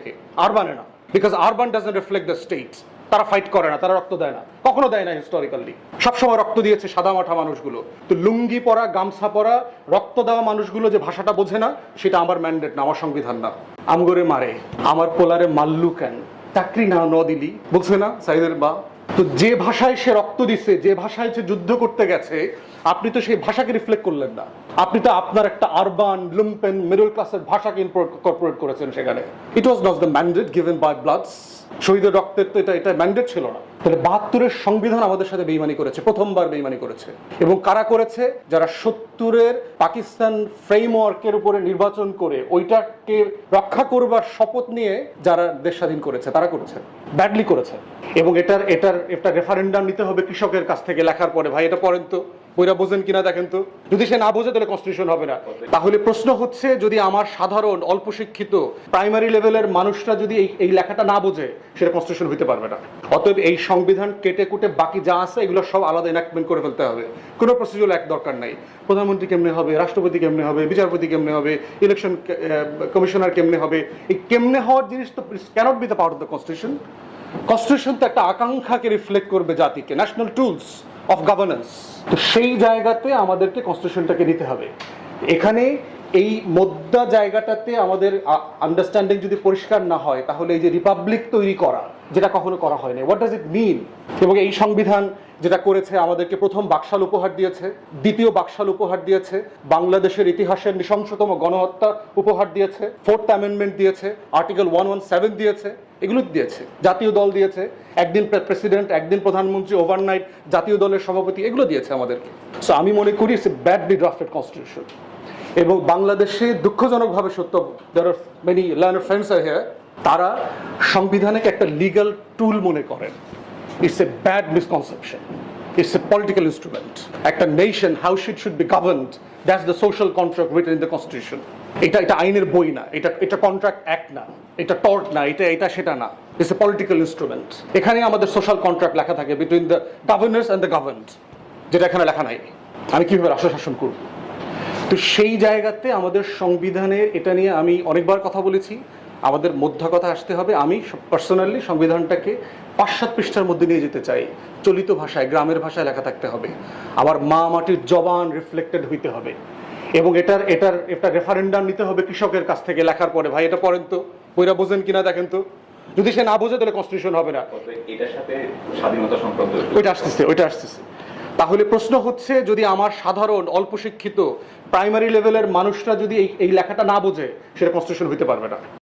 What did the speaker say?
আমাদেরকে, আরবানে না, because urban doesn't reflect the state. তারা ফাইট করে না, তারা রক্ত দেয় না, কখনো দেয় না। হিস্টোরিক্যালি সবসময় রক্ত দিয়েছে সাদা মাঠা মানুষগুলো। তো লুঙ্গি পরা, গামছা পরা, রক্ত দেওয়া মানুষগুলো যে ভাষাটা বোঝে না, সেটা আমার ম্যান্ডেট না, আমার সংবিধান না। আমগরে মারে, আমার পোলারে মাল্লু কেন, চাকরি না দিলি বলছে না সাইদের বা। তো যে ভাষায় সে রক্ত দিচ্ছে, যে ভাষায় সে যুদ্ধ করতে গেছে, আপনি তো সেই ভাষাকে রিফ্লেক্ট করলেন না। আপনি তো আপনার একটা আরবান লুম্পেন মিডল ক্লাসের ভাষাকে ইনকর্পোরেট করেছেন সেখানে। It was not the mandate given by bloods. শহীদের রক্তের তো এটা ম্যান্ডেট ছিল না। তাহলে ৭২-এর সংবিধান আমাদের সাথে বেইমানি করেছে, প্রথমবার বেইমানি করেছে। এবং কারা করেছে? যারা ৭০-এর পাকিস্তান ফ্রেমওয়ার্কের উপরে নির্বাচন করে ওইটাকে রক্ষা করবার শপথ নিয়ে যারা দেশ স্বাধীন করেছে, তারা করেছে, ব্যাডলি করেছে। এবং এটার রেফারেন্ডাম নিতে হবে কৃষকের কাছ থেকে লেখার পরে। ভাই এটা পড়েন তো, ওইরা বোঝেন কিনা দেখেন তো। যদি সে না বোঝে তাহলে কনস্টিটিউশন হবে না। তাহলে প্রশ্ন হচ্ছে, যদি আমার সাধারণ অল্প শিক্ষিত প্রাইমারি লেভেলের মানুষরা যদি এই লেখাটা না বোঝে, সেটা কনস্টিটিউশন হইতে পারবে না। অতএব এই সংবিধান কেটে কুটে বাকি যা আছে এগুলো সব আলাদা এনাক্টমেন্ট করে ফেলতে হবে। কোনো প্রসিডিউর এক দরকার নাই। প্রধানমন্ত্রী কেমনে হবে, রাষ্ট্রপতি কেমনে হবে, বিচারপতি কেমনে হবে, ইলেকশন কমিশনার কেমনে হবে, এই কেমনে হওয়ার জিনিস তো can't be the part of the constitution. Constitution তো একটা আকাঙ্ক্ষাকে রিফ্লেক্ট করবে, জাতিকে, ন্যাশনাল টুলস অফ গভর্নেন্স। তো সেই জায়গাতে আমাদেরকে কনস্টিটিউশনটাকে নিতে হবে। এখানে এই মধ্যা জায়গাটাতে আমাদের আন্ডারস্ট্যান্ডিং যদি পরিষ্কার না হয়, তাহলে এই যে রিপাবলিক তৈরি করা, যেটা কখনো করা হয়নি, হোয়াট ডাজ ইট মিন? এবং এই সংবিধান যেটা করেছে, আমাদেরকে প্রথম বাকশাল উপহার দিয়েছে, দ্বিতীয় বাকশাল উপহার দিয়েছে, বাংলাদেশের ইতিহাসের নৃশংসতম গণহত্যা উপহার দিয়েছে, 4th অ্যামেন্ডমেন্ট দিয়েছে, আর্টিকেল 117 দিয়েছে, এগুলো দিয়েছে, জাতীয় দল দিয়েছে, একদিন প্রেসিডেন্ট, একদিন প্রধানমন্ত্রী, ওভারনাইট জাতীয় দলের সভাপতি, এগুলো দিয়েছে আমাদেরকে। সো আমি মনে করি it's a badly drafted constitution. এবং বাংলাদেশে দুঃখজনকভাবে সত্য, there are many learner friends are here, তারা সংবিধানকে একটা লিগ্যাল টুল মনে করেন। It's a bad misconception. It's a political instrument. একটা nation how should be governed, that's the social contract written in the constitution. এটা আইনের বই না, এটা কন্ট্রাক্ট অ্যাক্ট না, এটা টর্ট না, এটা সেটা না। It's a political instrument. এখানে আমাদের সোশ্যাল কন্ট্রাক্ট লেখা থাকে between the governors and the governed, যেটা এখানে লেখা নাই। আমি কিভাবে রাষ্ট্র শাসন করব? তো সেই জায়গাতে আমাদের সংবিধানের এটা নিয়ে আমি অনেকবার কথা বলেছি, আমাদের মধ্যা কথা আসতে হবে। আমি পার্সোনালি সংবিধানটাকে ৫-৭ পৃষ্ঠার মধ্যে নিয়ে যেতে চাই, চলিত ভাষায়, গ্রামের ভাষায় লেখা থাকতে হবে, আমার মা মাটির জবান রিফ্লেক্টেড হইতে হবে। এবং এটার রেফারেন্ডাম নিতে হবে কৃষকের কাছ থেকে লেখার পরে। ভাই এটা পড়েন তো, ওইরা বোঝেন কিনা দেখেন তো। যদি সে না বোঝে তাহলে কনস্টিটিউশন হবে না। এটার সাথে স্বাধীনতা সংক্রান্ত ওইটা আসতেছে। তাহলে প্রশ্ন হচ্ছে, যদি আমার সাধারণ অল্প শিক্ষিত প্রাইমারি লেভেলের মানুষরা যদি এই লেখাটা না বোঝে, সেটা কনস্টিটিউশন হইতে পারবে না।